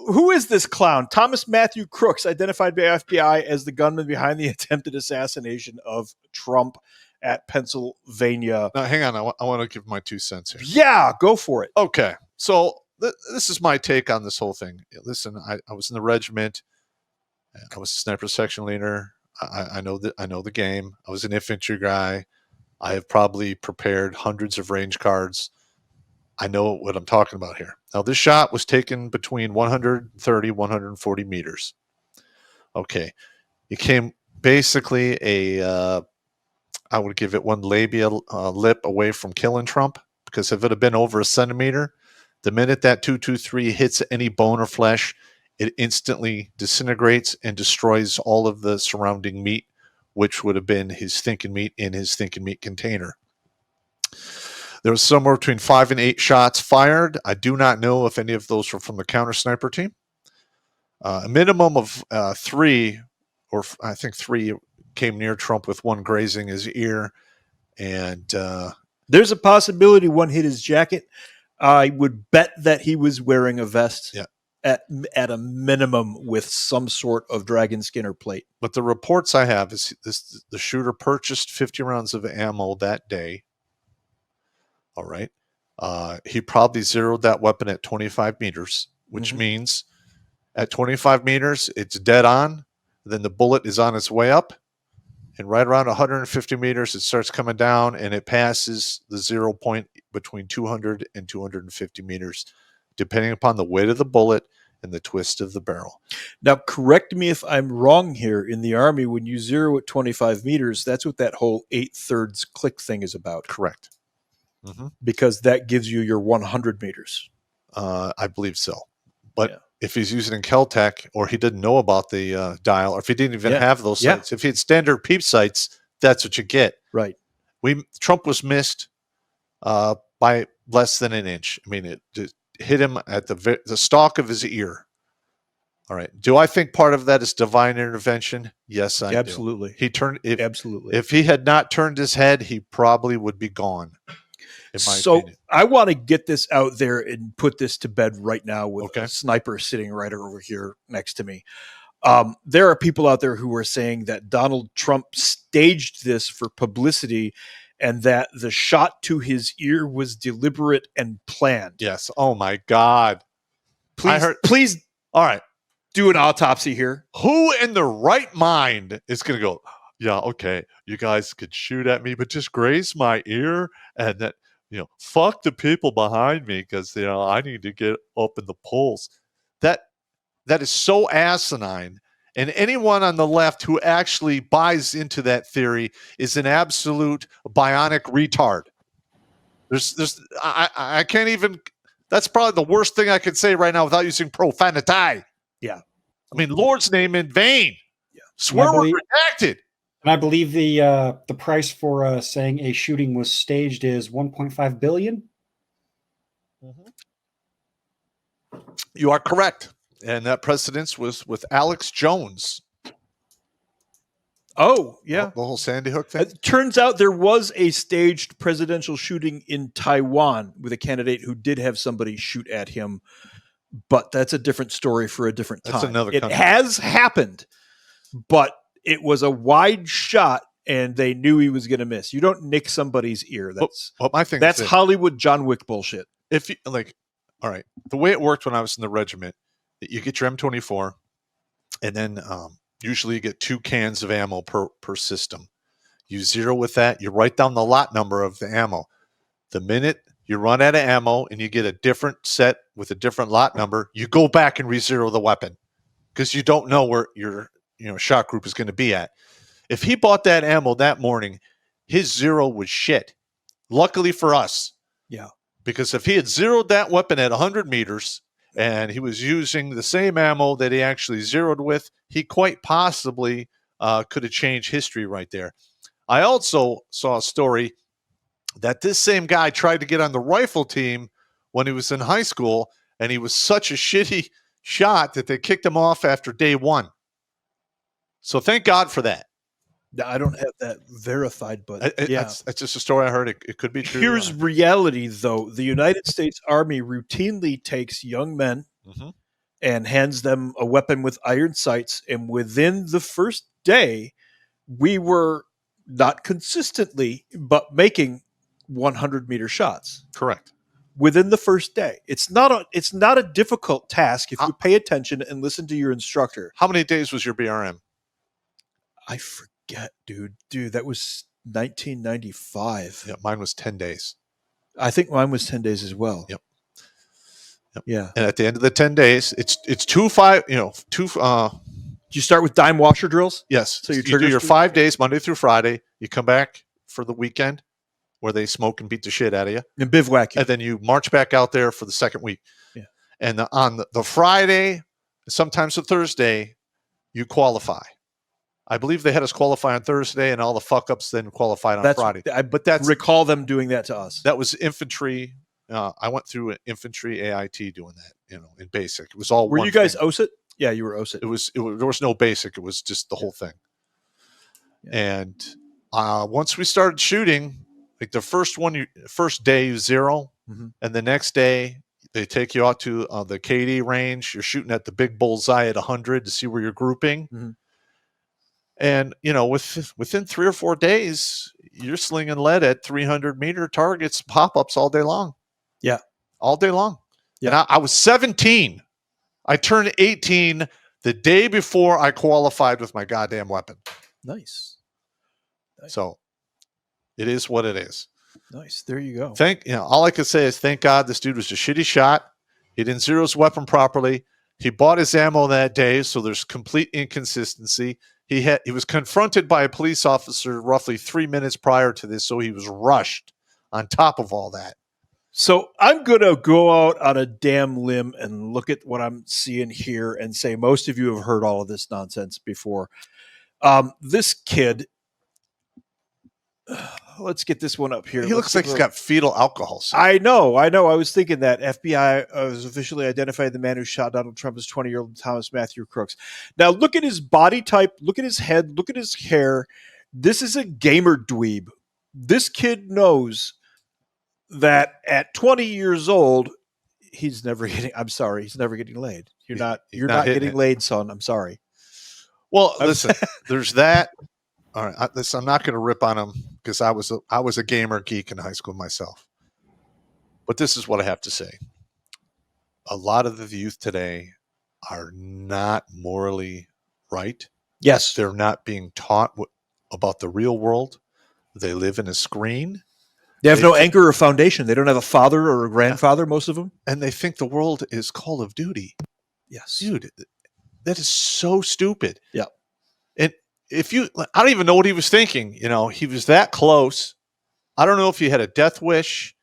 who is this clown? Thomas Matthew Crooks, identified by FBI as the gunman behind the attempted assassination of Trump at Pennsylvania. Now, hang on. I want to give my 2 cents here. Yeah, go for it. Okay. So this is my take on this whole thing. Listen, I was in the regiment. I was a sniper section leader. I know the game. I was an infantry guy. I have probably prepared hundreds of range cards. I know what I'm talking about here. Now, this shot was taken between 130, 140 meters. Okay. It came basically I would give it one labia lip away from killing Trump, because if it had been over a centimeter, the minute that 223 hits any bone or flesh, it instantly disintegrates and destroys all of the surrounding meat, which would have been his thinking meat in his thinking meat container. There was somewhere between 5 and 8 shots fired. I do not know if any of those were from the counter sniper team. A minimum of 3, or I think 3, came near Trump, with one grazing his ear. And there's a possibility one hit his jacket. I would bet that he was wearing a vest. Yeah. At a minimum, with some sort of dragon skin or plate. But the reports I have is the shooter purchased 50 rounds of ammo that day. All right. He probably zeroed that weapon at 25 meters, which means at 25 meters, it's dead on. Then the bullet is on its way up. And right around 150 meters, it starts coming down, and it passes the 0 point between 200 and 250 meters, depending upon the weight of the bullet and the twist of the barrel. Now, correct me if I'm wrong here. In the Army, when you zero at 25 meters, that's what that whole 8/3 click thing is about. Correct. Because that gives you your 100 meters. I believe so. But if he's using in Kel-Tec, or he didn't know about the dial, or if he didn't even have those sights, if he had standard peep sights, that's what you get. Right. Trump was missed by less than an inch. I mean, it hit him at the stalk of his ear. All right. Do I think part of that is divine intervention? Yes, I do. Absolutely. Absolutely. If he had not turned his head, he probably would be gone. So I want to get this out there and put this to bed right now with a sniper sitting right over here next to me. There are people out there who are saying that Donald Trump staged this for publicity, and that the shot to his ear was deliberate and planned. Yes. Oh my God. Please. All right. Do an autopsy here. Who in their right mind is going to go, yeah, okay, you guys could shoot at me, but just graze my ear, and that, fuck the people behind me, because, I need to get up in the polls. That is so asinine. And anyone on the left who actually buys into that theory is an absolute bionic retard. I can't even, that's probably the worst thing I could say right now without using profanity. Yeah. I mean, Lord's name in vain. Yeah. Swear we're protected. And I believe the price for saying a shooting was staged is $1.5 billion. You are correct. And that precedence was with Alex Jones. Oh, yeah. The whole Sandy Hook thing. It turns out there was a staged presidential shooting in Taiwan with a candidate who did have somebody shoot at him. But that's a different story for a different time. That's another country. It has happened, but it was a wide shot, and they knew he was going to miss. You don't nick somebody's ear. That's Hollywood John Wick bullshit. If you all right, the way it worked when I was in the regiment, you get your M24, and then usually you get 2 cans of ammo per system. You zero with that. You write down the lot number of the ammo. The minute you run out of ammo and you get a different set with a different lot number, you go back and re-zero the weapon, because you don't know where your shot group is going to be at. If he bought that ammo that morning, his zero was shit. Luckily for us. Yeah. Because if he had zeroed that weapon at 100 meters and he was using the same ammo that he actually zeroed with, he quite possibly could have changed history right there. I also saw a story that this same guy tried to get on the rifle team when he was in high school, and he was such a shitty shot that they kicked him off after day 1. So thank God for that. I don't have that verified, but that's just a story I heard. It could be true. Here's reality, though. The United States Army routinely takes young men and hands them a weapon with iron sights. And within the first day, we were not consistently, but making 100-meter shots. Correct. Within the first day. It's not a difficult task if you pay attention and listen to your instructor. How many days was your BRM? I forget, dude. Dude, that was 1995. Yeah, mine was 10 days. I think mine was 10 days as well. Yep. Yeah. And at the end of the 10 days, it's 2-5, Do you start with dime washer drills? Yes. So you do your 5 days, Monday through Friday. You come back for the weekend where they smoke and beat the shit out of you. And bivouac you. And then you march back out there for the second week. Yeah. And on the Friday, sometimes the Thursday, you qualify. I believe they had us qualify on Thursday, and all the fuck-ups then qualified on Friday. But that's recall them doing that to us. That was infantry. I went through an infantry AIT doing that, in basic. It was all Were one you guys thing. OSIT? Yeah, you were OSIT. It was there was no basic. It was just the whole thing. Yeah. And once we started shooting, like the first day, 0. Mm-hmm. And the next day, they take you out to the KD range. You're shooting at the big bullseye at 100 to see where you're grouping. Mm-hmm. And, within 3 or 4 days, you're slinging lead at 300-meter targets, pop-ups all day long. Yeah. All day long. Yeah. And I was 17. I turned 18 the day before I qualified with my goddamn weapon. Nice. So it is what it is. Nice. There you go. All I could say is thank God this dude was a shitty shot. He didn't zero his weapon properly. He bought his ammo that day, so there's complete inconsistency. He was confronted by a police officer roughly 3 minutes prior to this, so he was rushed on top of all that. So I'm going to go out on a damn limb and look at what I'm seeing here and say most of you have heard all of this nonsense before. This kid, let's get this one up here. He looks like he's got fetal alcohol syndrome. I know. I was thinking that. FBI has officially identified the man who shot Donald Trump as 20-year-old Thomas Matthew Crooks. Now, look at his body type. Look at his head. Look at his hair. This is a gamer dweeb. This kid knows that at 20 years old, he's never getting laid. You're not getting laid, son. I'm sorry. Well, listen, there's that. All right, I'm not going to rip on him because I was a gamer geek in high school myself. But this is what I have to say. A lot of the youth today are not morally right. Yes. They're not being taught about the real world. They live in a screen. They have no anchor or foundation. They don't have a father or a grandfather, most of them. And they think the world is Call of Duty. Yes. Dude, that is so stupid. Yeah. And I don't even know what he was thinking. He was that close. I don't know if he had a death wish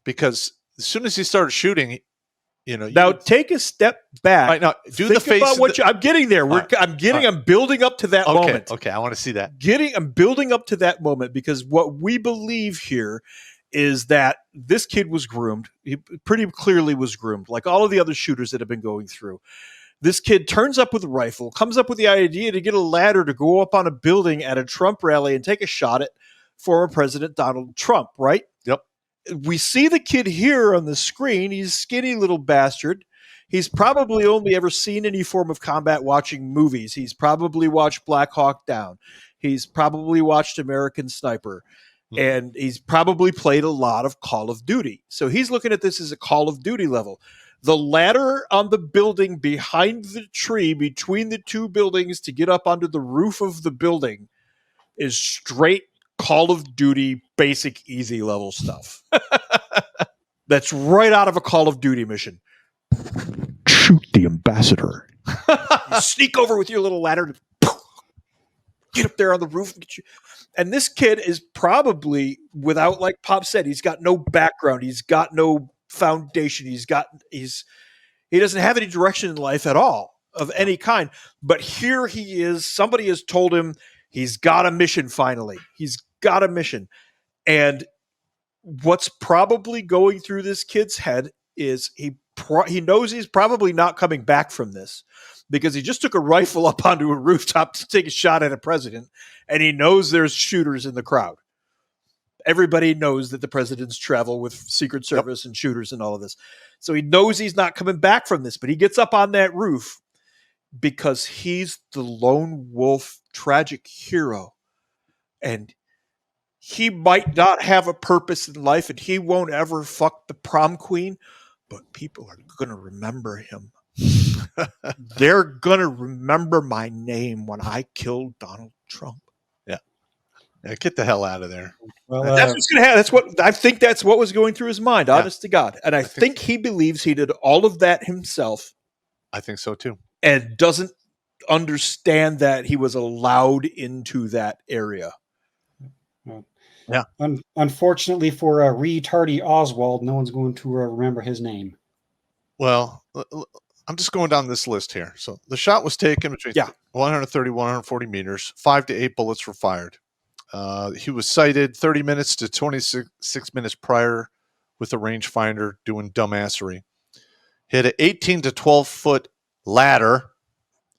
because as soon as he started shooting, Now take a step back. Right, now, do Think the face. About what I'm getting there. I'm building up to that moment. Okay, I want to see that. I'm building up to that moment because what we believe here is that this kid was groomed. He pretty clearly was groomed, like all of the other shooters that have been going through. This kid turns up with a rifle, comes up with the idea to get a ladder to go up on a building at a Trump rally and take a shot at former President Donald Trump, right? Yep. We see the kid here on the screen. He's a skinny little bastard. He's probably only ever seen any form of combat watching movies. He's probably watched Black Hawk Down. He's probably watched American Sniper. And he's probably played a lot of Call of Duty. So he's looking at this as a Call of Duty level. The ladder on the building behind the tree between the two buildings to get up onto the roof of the building is straight Call of Duty basic easy level stuff. That's right out of a Call of Duty mission. Shoot the ambassador. You sneak over with your little ladder to get up there on the roof and get you. And this kid is probably without, like Pop said, he's got no background. He's got no foundation. He doesn't have any direction in life at all of any kind. But here he is. Somebody has told him he's got a mission finally. He's got a mission. And what's probably going through this kid's head is he knows he's probably not coming back from this because he just took a rifle up onto a rooftop to take a shot at a president, and he knows there's shooters in the crowd. everybody knows that the presidents travel with Secret Service and shooters and all of this. So he knows he's not coming back from this, but he gets up on that roof because he's the lone wolf tragic hero. And he might not have a purpose in life and he won't ever fuck the prom queen, but people are going to remember him. They're going to remember my name when I killed Donald Trump. Yeah, get the hell out of there. Well, that's what's going to happen. That's what I think. That's what was going through his mind, honest to God. And I think he believes he did all of that himself. I think so too. And doesn't understand that he was allowed into that area. Yeah. Unfortunately for retarded Oswald, no one's going to remember his name. Well, I'm just going down this list here. So the shot was taken between 130, 140 meters. 5 to 8 bullets were fired. He was sighted 30 minutes to 26 minutes prior with a rangefinder doing dumbassery. He had an 18 to 12 foot ladder.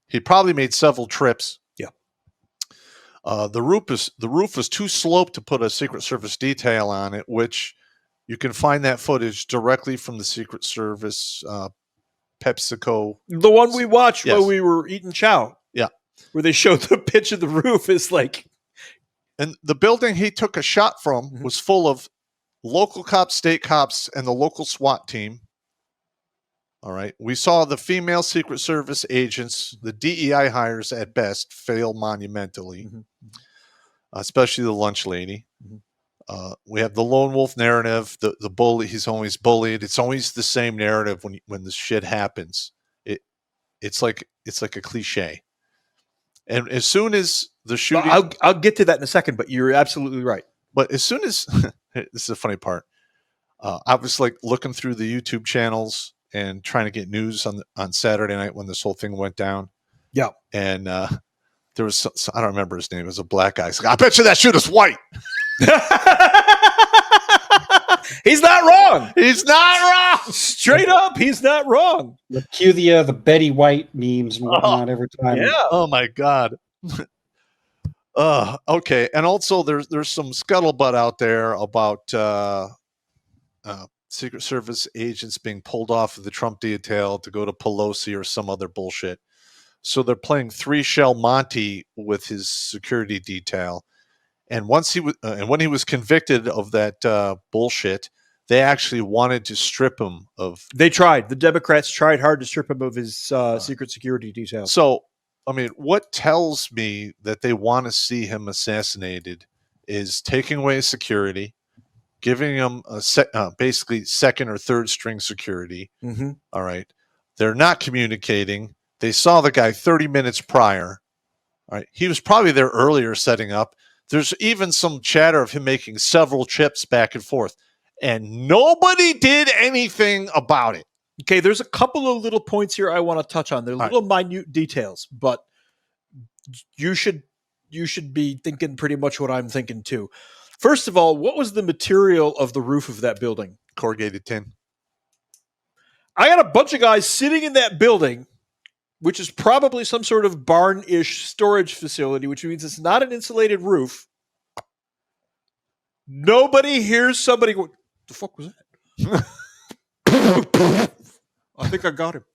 He probably made several trips. Yeah. The roof was too sloped to put a Secret Service detail on it, which you can find that footage directly from the Secret Service PepsiCo. The one we watched while we were eating chow. Yeah. Where they showed the pitch of the roof is like. And the building he took a shot from was full of local cops, state cops, and the local SWAT team. All right. We saw the female Secret Service agents, the DEI hires at best, fail monumentally, especially the lunch lady. We have the lone wolf narrative, the bully. He's always bullied. It's always the same narrative when this shit happens. It's like a cliche. And as soon as the shooting, well, I'll get to that in a second, but you're absolutely right. But as soon as this is the funny part, I was like looking through the YouTube channels and trying to get news on Saturday night when this whole thing went down. Yeah, and there was I don't remember his name. It was a black guy. Like, I bet you that shooter's white. He's not wrong. He's not wrong. Straight up, he's not wrong. Cue the Betty White memes and whatnot every time. Yeah. Oh my God. Okay. And also there's some scuttlebutt out there about Secret Service agents being pulled off of the Trump detail to go to Pelosi or some other bullshit. So they're playing 3-shell Monty with his security detail. And once when he was convicted of that bullshit, they actually wanted to strip him of. They tried. The Democrats tried hard to strip him of his secret security detail. So, I mean, what tells me that they want to see him assassinated is taking away security, giving him basically second or third string security. Mm-hmm. All right. They're not communicating. They saw the guy 30 minutes prior. All right. He was probably there earlier setting up. There's even some chatter of him making several trips back and forth, and nobody did anything about it. Okay, there's a couple of little points here I want to touch on. They're little minute details, but you should be thinking pretty much what I'm thinking too. First of all, what was the material of the roof of that building? Corrugated tin. I got a bunch of guys sitting in that building, which is probably some sort of barn-ish storage facility, which means it's not an insulated roof. Nobody hears somebody going, the fuck was that? I think I got him.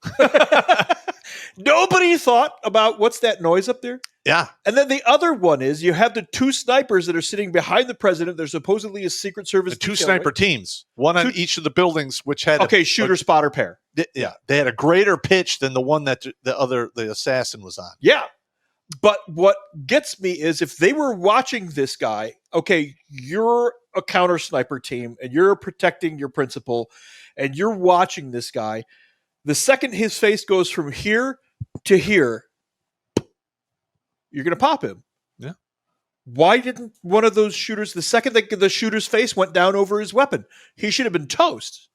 Nobody thought about what's that noise up there? Yeah. And then the other one is you have the 2 snipers that are sitting behind the president. They're supposedly a Secret Service. 2 sniper teams, one on each of the buildings, which had shooter spotter pair. Yeah, they had a greater pitch than the one that the assassin was on. Yeah, but what gets me is if they were watching this guy, okay, you're a counter sniper team and you're protecting your principal, and you're watching this guy. The second his face goes from here to here, you're going to pop him. Yeah. Why didn't one of those shooters, the second that the shooter's face went down over his weapon, he should have been toast.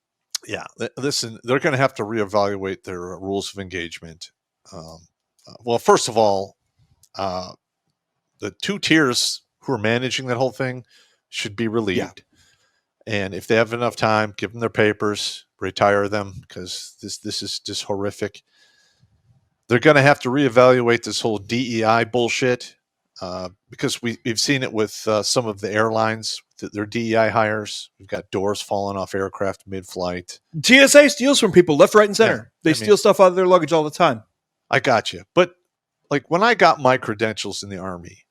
Yeah. Listen, they're going to have to reevaluate their rules of engagement. Well, first of all, the 2 tiers who are managing that whole thing should be relieved. Yeah. And if they have enough time, give them their papers, retire them, because this is just horrific. They're going to have to reevaluate this whole DEI bullshit because we've seen it with some of the airlines, They're DEI hires. We've got doors falling off aircraft mid-flight. TSA steals from people left, right, and center. Yeah, They steal stuff out of their luggage all the time. I got you. But like when I got my credentials in the Army,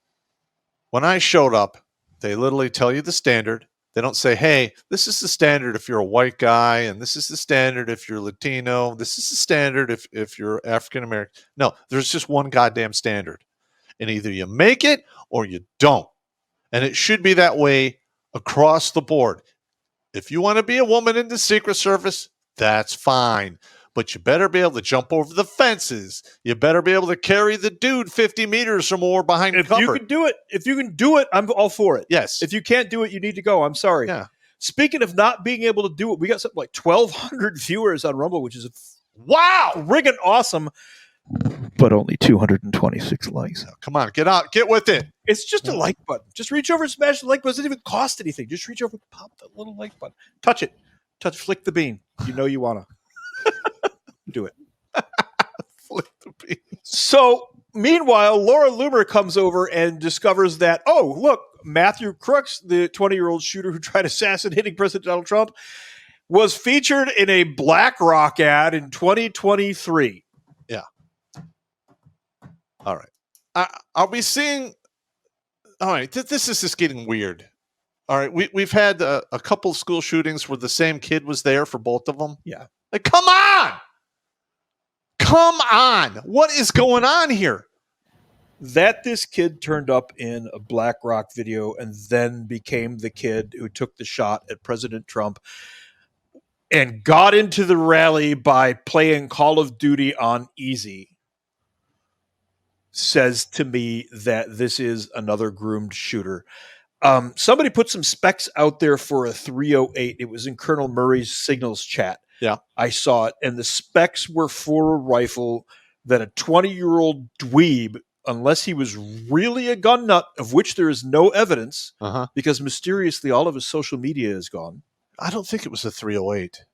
when I showed up, they literally tell you the standard. They don't say, hey, this is the standard if you're a white guy, and this is the standard if you're Latino. This is the standard if you're African-American. No, there's just one goddamn standard. And either you make it or you don't. And it should be that way across the board. If you want to be a woman in the Secret Service, that's fine. But you better be able to jump over the fences. You better be able to carry the dude 50 meters or more behind cover. You can do it, I'm all for it. Yes. If you can't do it, you need to go. I'm sorry. Yeah. Speaking of not being able to do it, we got something like 1,200 viewers on Rumble, which is wow, friggin' awesome. But only 226 likes. Oh, come on, get out, get with it. It's just a like button. Just reach over and smash the like button. It doesn't even cost anything. Just reach over and pop that little like button. Touch it. Flick the bean. You know you want to. Do it. Flick the bean. So, meanwhile, Laura Loomer comes over and discovers that, oh, look, Matthew Crooks, the 20-year-old shooter who tried assassinating President Donald Trump, was featured in a BlackRock ad in 2023. Yeah. All right. Are we seeing... All right, this is just getting weird. All right, we've had a couple school shootings where the same kid was there for both of them. Yeah. Like, come on! Come on! What is going on here? That this kid turned up in a BlackRock video and then became the kid who took the shot at President Trump and got into the rally by playing Call of Duty on easy says to me that this is another groomed shooter. Somebody put some specs out there for a 308. It was in Colonel Murray's signals chat. Yeah. I saw it, and the specs were for a rifle that a 20-year-old dweeb, unless he was really a gun nut, of which there is no evidence, because mysteriously all of his social media is gone. I don't think it was a 308.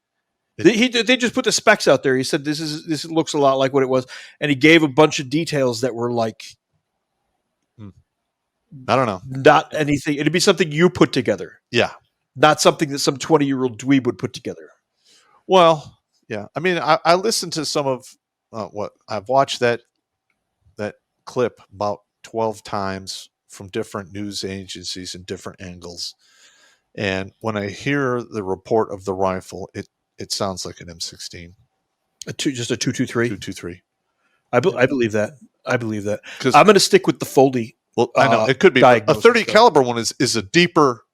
They just put the specs out there. He said this looks a lot like what it was, and he gave a bunch of details that were like, I don't know, not anything. It'd be something you put together. Yeah, not something that some 20-year-old dweeb would put together. Well, yeah. I mean, I listened to some of what I've watched that clip about 12 times from different news agencies and different angles. And when I hear the report of the rifle, it sounds like an M16. Just a 223? 223. I believe that. I'm going to stick with the Foldy. Well, I know it could be a 30 caliber one is a deeper.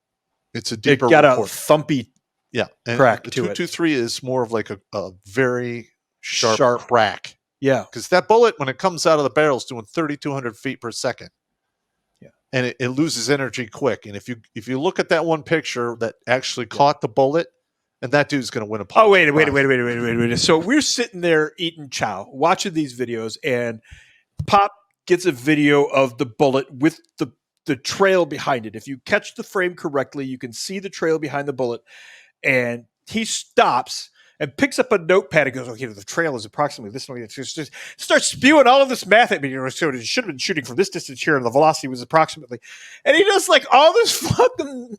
It's a deeper. It got report. a thumpy. Yeah, and crack the to 223 is more of like a very sharp crack. Yeah, because that bullet, when it comes out of the barrel, is doing 3,200 feet per second. Yeah, and it loses energy quick. And if you look at that one picture that actually caught the bullet, and that dude's going to win a. Oh wait! So we're sitting there eating chow, watching these videos, and Pop gets a video of the bullet with the trail behind it. If you catch the frame correctly, you can see the trail behind the bullet. And he stops and picks up a notepad and goes, okay, the trail is approximately this long. Just starts spewing all of this math at me. So it should have been shooting from this distance here, and the velocity was approximately. And he does like all this fucking.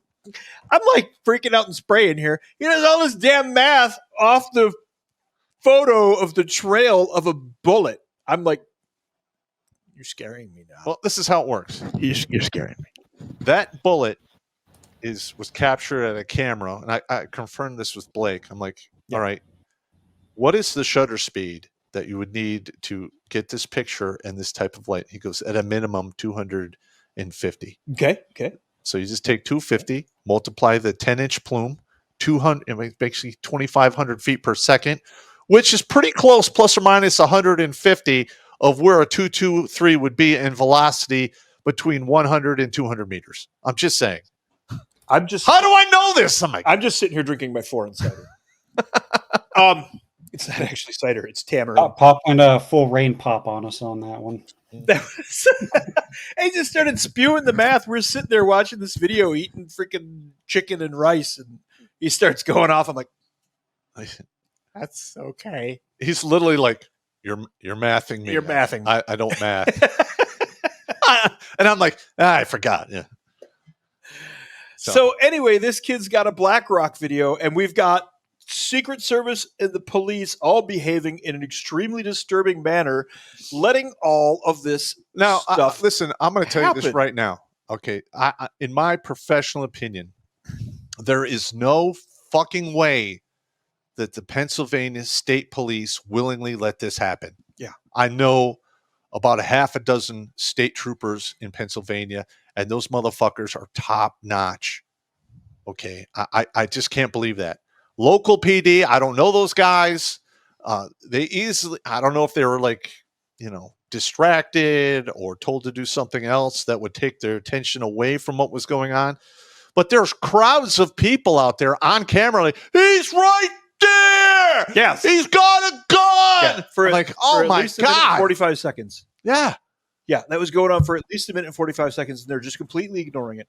I'm like freaking out and spraying here. He does all this damn math off the photo of the trail of a bullet. I'm like, you're scaring me now. Well, this is how it works. You're scaring me. That bullet was captured at a camera, and I confirmed this with Blake. I'm like, all right, what is the shutter speed that you would need to get this picture and this type of light? He goes, at a minimum 250. Okay. So you just take 250, multiply the 10-inch plume, 200, basically 2,500 feet per second, which is pretty close, plus or minus 150 of where a 223 would be in velocity between 100 and 200 meters. I'm just saying. How do I know this? I'm just sitting here drinking my foreign cider. It's not actually cider; it's tamarind. Pop went a full rain pop on us on that one. He just started spewing the math. We're sitting there watching this video, eating freaking chicken and rice, and he starts going off. I'm like, "That's okay." He's literally like, "You're mathing me. You're mathing. I don't math." And I'm like, I forgot. Yeah. So anyway, this kid's got a BlackRock video, and we've got Secret Service and the police all behaving in an extremely disturbing manner, letting all of this stuff listen, I'm going to tell you this right now. Okay, I, in my professional opinion, there is no fucking way that the Pennsylvania State Police willingly let this happen. Yeah. I know about a half a dozen state troopers in Pennsylvania, and those motherfuckers are top notch. Okay, I just can't believe that. Local PD, I don't know those guys. They easily, I don't know if they were like, distracted or told to do something else that would take their attention away from what was going on. But there's crowds of people out there on camera like, he's right there. Yes. He's got a gun. Yeah, oh my God. 45 seconds. Yeah. Yeah, that was going on for at least a minute and 45 seconds, and they're just completely ignoring it.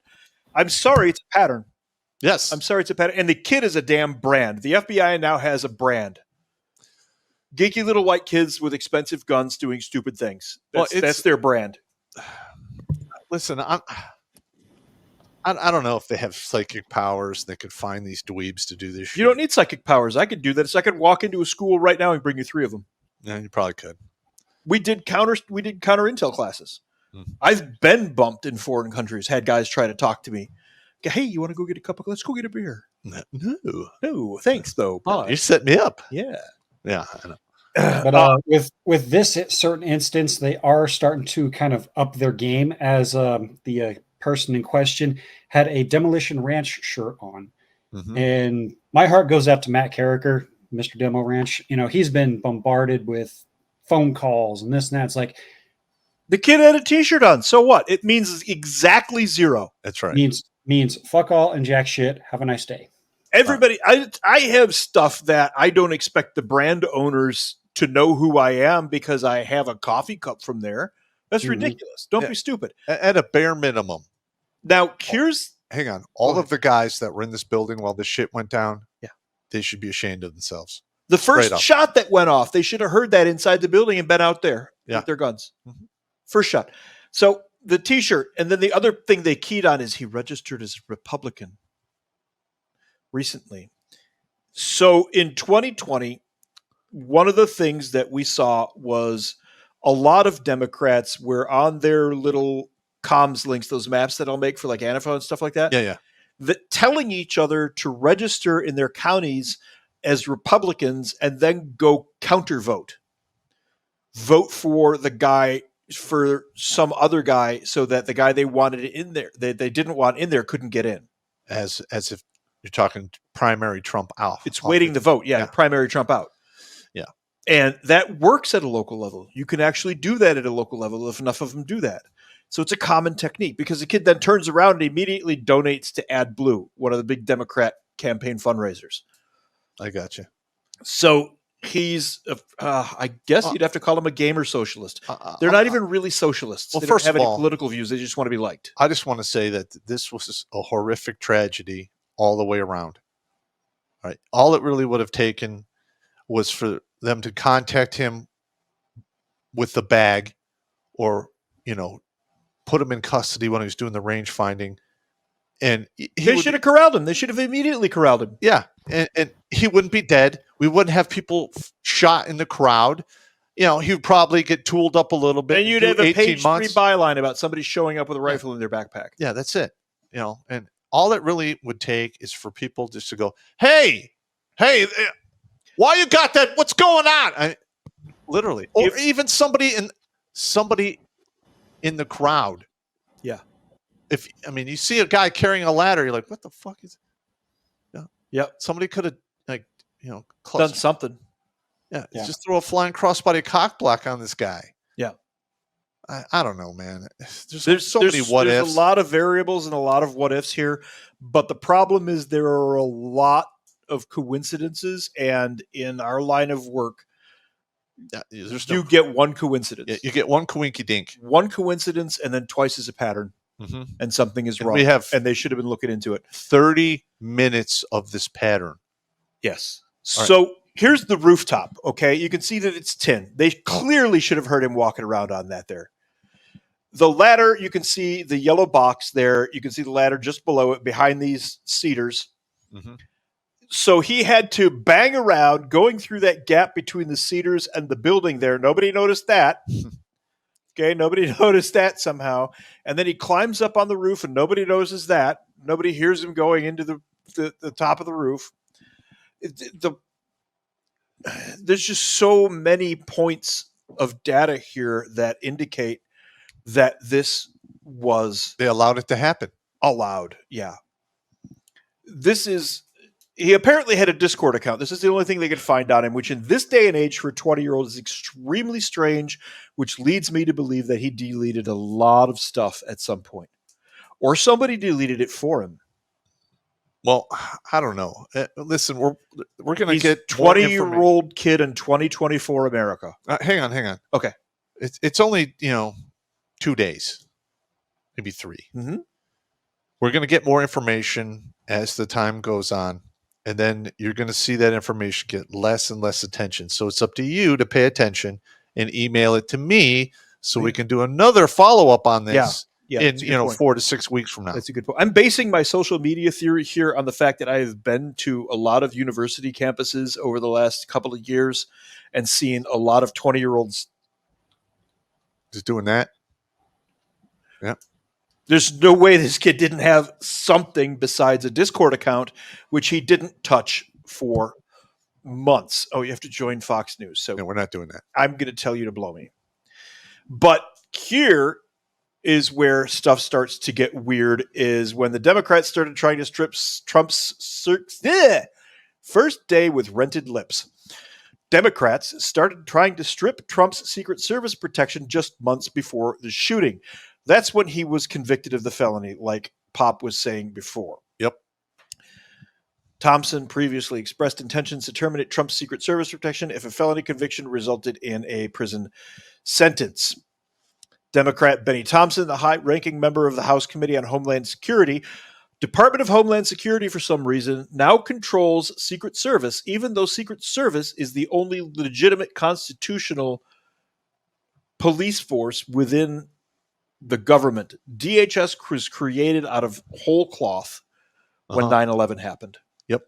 I'm sorry, it's a pattern. Yes. I'm sorry, it's a pattern. And the kid is a damn brand. The FBI now has a brand. Geeky little white kids with expensive guns doing stupid things. That's their brand. Listen, I don't know if they have psychic powers that could find these dweebs to do this shit. You don't need psychic powers. I could do this. I could walk into a school right now and bring you 3 of them. Yeah, you probably could. We did counter intel classes. Mm-hmm. I've been bumped in foreign countries, had guys try to talk to me. Hey, you want to go get a cup of? Let's go get a beer. No, thanks though. Bye. You set me up. Yeah, I know. But with this certain instance, they are starting to kind of up their game, as the person in question had a Demolition Ranch shirt on, and my heart goes out to Matt Carricker, Mr. Demo Ranch. He's been bombarded with phone calls and this and that. It's like, the kid had a T-shirt on. So what? It means exactly 0. That's right. Means fuck all and jack shit. Have a nice day. Everybody, I have stuff that I don't expect the brand owners to know who I am because I have a coffee cup from there. That's ridiculous. Don't be stupid. At a bare minimum. Now, hang on. All of the guys that were in this building while this shit went down, they should be ashamed of themselves. The first shot that went off, they should have heard that inside the building and been out there with their guns. Mm-hmm. First shot. So the T-shirt, and then the other thing they keyed on is he registered as a Republican recently. So in 2020, one of the things that we saw was a lot of Democrats were on their little comms links, those maps that I'll make for like Antifa and stuff like that. Yeah. That telling each other to register in their counties as Republicans and then go counter vote for the guy, for some other guy, so that the guy they wanted in there, they didn't want in there, couldn't get in. As if you're talking primary Trump out. It's waiting the vote. Yeah. Primary Trump out. Yeah. And that works at a local level. You can actually do that at a local level if enough of them do that. So it's a common technique, because the kid then turns around and immediately donates to AdBlue, one of the big Democrat campaign fundraisers. I got you. So he's, I guess you'd have to call him a gamer socialist. They're not even really socialists. Well, they first don't have of all, any political views. They just want to be liked. I just want to say that this was a horrific tragedy all the way around. All right. All it really would have taken was for them to contact him with the bag, or, put him in custody when he was doing the range finding. And they should have corralled him. They should have immediately corralled him. Yeah. And he wouldn't be dead. We wouldn't have people shot in the crowd. He would probably get tooled up a little bit. And you'd have a page 3 byline about somebody showing up with a rifle in their backpack. Yeah, that's it. And all it really would take is for people just to go, hey, why you got that? What's going on? Literally. Or even somebody in the crowd. Yeah. You see a guy carrying a ladder, you're like, what the fuck is it? Yeah. Somebody could have done something. Yeah. Just throw a flying crossbody cock block on this guy. Yeah. I don't know, man. There's so many what ifs. There's a lot of variables and a lot of what ifs here, but the problem is there are a lot of coincidences, and in our line of work, you get one coincidence. Yeah, you get one coinky dink. One coincidence, and then twice as a pattern. Mm-hmm. And something is wrong. And they should have been looking into it. 30 minutes of this pattern. Yes. So here's the rooftop. Okay. You can see that it's tin. They clearly should have heard him walking around on that there. The ladder, you can see the yellow box there. You can see the ladder just below it, behind these cedars. Mm-hmm. So he had to bang around, going through that gap between the cedars and the building there. Nobody noticed that. Okay, nobody noticed that somehow. And then he climbs up on the roof, and nobody notices that. Nobody hears him going into the top of the roof. There's just so many points of data here that indicate that this was... They allowed it to happen. Allowed, yeah. He apparently had a Discord account. This is the only thing they could find on him, which in this day and age for a 20-year-old is extremely strange, which leads me to believe that he deleted a lot of stuff at some point. Or somebody deleted it for him. Well, I don't know. Listen, we're going to get 20-year-old kid in 2024 America. Hang on. Okay. It's only, 2 days, maybe 3. Mm-hmm. We're going to get more information as the time goes on, and then you're going to see that information get less and less attention. So it's up to you to pay attention and email it to me so we can do another follow-up on this in 4 to 6 weeks from now. That's a good point. I'm basing my social media theory here on the fact that I have been to a lot of university campuses over the last couple of years and seen a lot of 20-year-olds just doing that. Yeah. There's no way this kid didn't have something besides a Discord account, which he didn't touch for months. Oh, you have to join Fox News. So no, we're not doing that. I'm going to tell you to blow me. But here is where stuff starts to get weird, is when the Democrats started trying to strip Trump's first day with rented lips. Democrats started trying to strip Trump's Secret Service protection just months before the shooting. That's when he was convicted of the felony, like Pop was saying before. Yep. Thompson previously expressed intentions to terminate Trump's Secret Service protection if a felony conviction resulted in a prison sentence. Democrat Benny Thompson, the high-ranking member of the House Committee on Homeland Security, Department of Homeland Security, for some reason, now controls Secret Service, even though Secret Service is the only legitimate constitutional police force within the government. DHS was created out of whole cloth when 9/11 happened. Yep.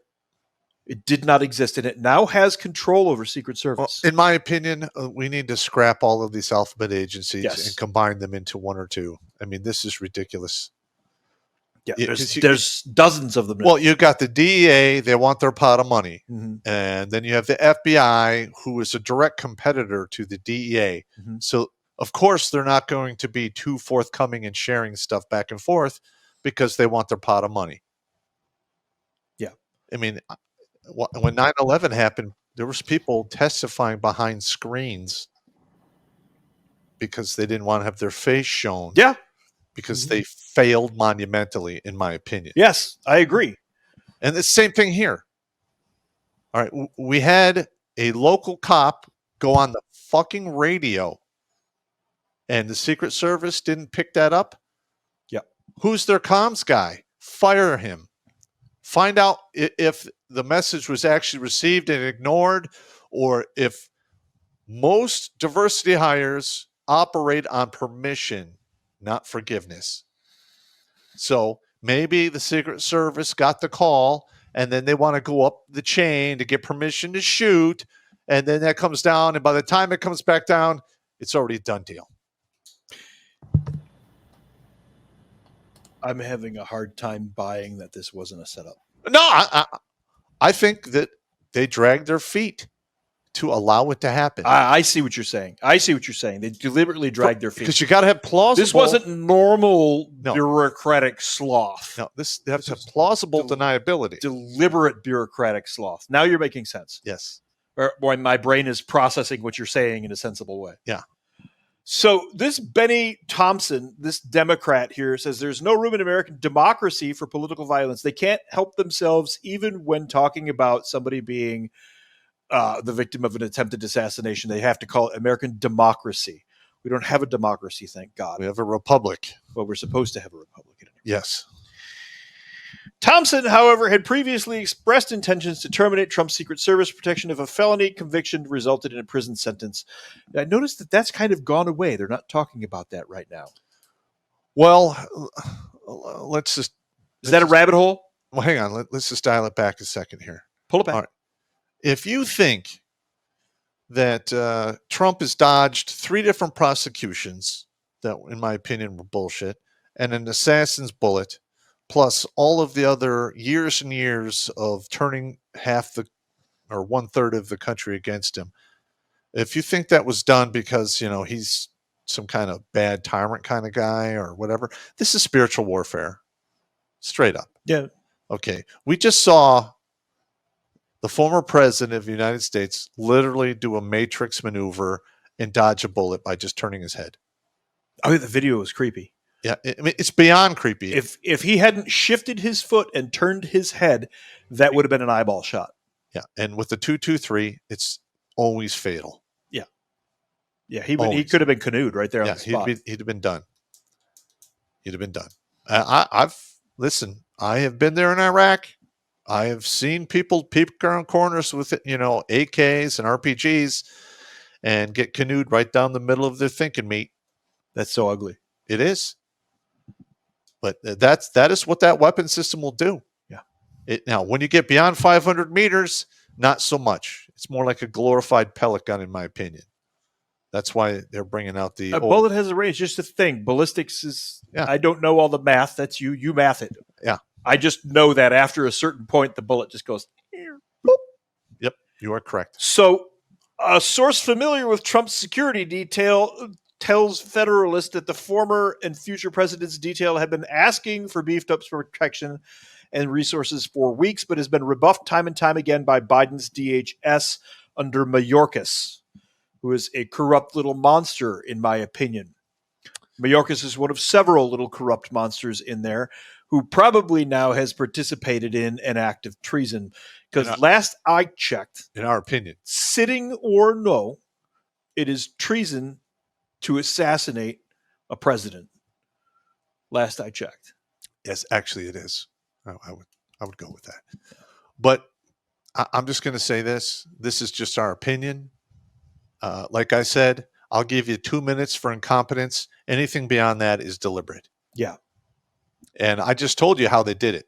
It did not exist, and it now has control over Secret Service. Well, in my opinion, we need to scrap all of these alphabet agencies and combine them into one or two. I mean, this is ridiculous. Yeah, there's dozens of them now. Well, you've got the DEA, they want their pot of money. Mm-hmm. And then you have the FBI, who is a direct competitor to the DEA. Mm-hmm. So, of course, they're not going to be too forthcoming in sharing stuff back and forth because they want their pot of money. Yeah. I mean, when 9/11 happened, there was people testifying behind screens because they didn't want to have their face shown. Yeah. Because they failed monumentally, in my opinion. Yes, I agree. And the same thing here. All right, we had a local cop go on the fucking radio, and the Secret Service didn't pick that up? Yeah. Who's their comms guy? Fire him. Find out if the message was actually received and ignored, or if most diversity hires operate on permission, not forgiveness. So maybe the Secret Service got the call and then they want to go up the chain to get permission to shoot. And then that comes down. And by the time it comes back down, it's already a done deal. I'm having a hard time buying that this wasn't a setup. No, I think that they dragged their feet to allow it to happen. I see what you're saying. They deliberately dragged their feet. Because you got to have plausible. This wasn't normal bureaucratic sloth. No, they have to have plausible deniability. Deliberate bureaucratic sloth. Now you're making sense. Yes. Or my brain is processing what you're saying in a sensible way. Yeah. So this Benny Thompson, this Democrat here, says there's no room in American democracy for political violence. They can't help themselves even when talking about somebody being the victim of an attempted assassination. They have to call it American democracy. We don't have a democracy, thank God. We have a republic. Well, we're supposed to have a republic. Yes. Thompson, however, had previously expressed intentions to terminate Trump's Secret Service protection if a felony conviction resulted in a prison sentence. I noticed that that's kind of gone away. They're not talking about that right now. Well, let's just. Is that a rabbit hole? Well, hang on. Let's just dial it back a second here. Pull it back. All right. If you think that Trump has dodged 3 different prosecutions that, in my opinion, were bullshit, and an assassin's bullet, plus all of the other years and years of turning half or 1/3 of the country against him, if you think that was done because, he's some kind of bad tyrant kind of guy or whatever, this is spiritual warfare. Straight up. Yeah. Okay. We just saw the former president of the United States literally do a matrix maneuver and dodge a bullet by just turning his head. Oh, the video was creepy. Yeah, I mean, it's beyond creepy. If he hadn't shifted his foot and turned his head, that would have been an eyeball shot. Yeah, and with the 2-2-3, it's always fatal. Yeah, he could have been canoed right there on the spot. He'd have been done. He'd have been done. Listen, I have been there in Iraq. I have seen people peek around corners with, AKs and RPGs and get canoed right down the middle of their thinking meat. That's so ugly. It is. But that is what that weapon system will do. Yeah. Now, when you get beyond 500 meters, not so much. It's more like a glorified pellet gun, in my opinion. That's why they're bringing out the... A bullet has a range. Just a thing. Ballistics is... Yeah. I don't know all the math. That's you. You math it. Yeah. I just know that after a certain point, the bullet just goes... Boop. Yep, you are correct. So, a source familiar with Trump's security detail tells Federalist that the former and future president's detail had been asking for beefed up protection and resources for weeks, but has been rebuffed time and time again by Biden's DHS under Mayorkas, who is a corrupt little monster, in my opinion. Mayorkas is one of several little corrupt monsters in there who probably now has participated in an act of treason. Because last I checked, in our opinion, sitting or no, it is treason to assassinate a president. Last I checked. Yes, actually it is. I would go with that. But I'm just going to say this. This is just our opinion. Like I said, I'll give you 2 minutes for incompetence. Anything beyond that is deliberate. Yeah. And I just told you how they did it.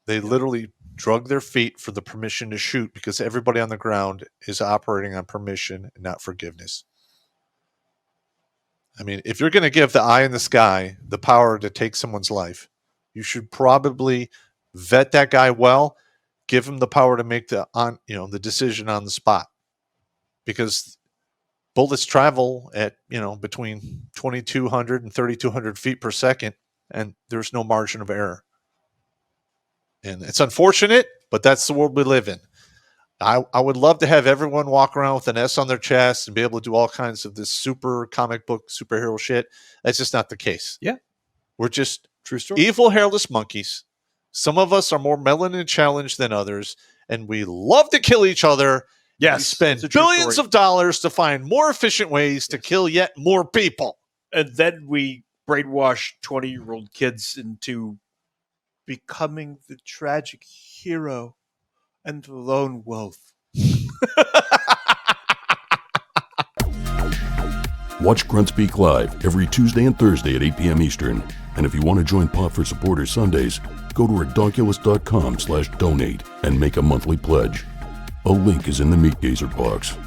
They literally drug their feet for the permission to shoot because everybody on the ground is operating on permission and not forgiveness. I mean, if you're going to give the eye in the sky the power to take someone's life, you should probably vet that guy well, give him the power to make the decision on the spot. Because bullets travel at, between 2,200 and 3,200 feet per second, and there's no margin of error. And it's unfortunate, but that's the world we live in. I would love to have everyone walk around with an S on their chest and be able to do all kinds of this super comic book superhero shit. That's just not the case. Yeah. We're just true story. Evil hairless monkeys. Some of us are more melanin challenged than others, and we love to kill each other. Yes. We spend billions of dollars to find more efficient ways to kill yet more people. And then we brainwash 20-year-old kids into becoming the tragic hero and the lone wolf. Watch Grunt Speak live every Tuesday and Thursday at 8 p.m. Eastern. And if you want to join Pop for Supporters Sundays, go to redonkulous.com/donate and make a monthly pledge. A link is in the Meat Gazer box.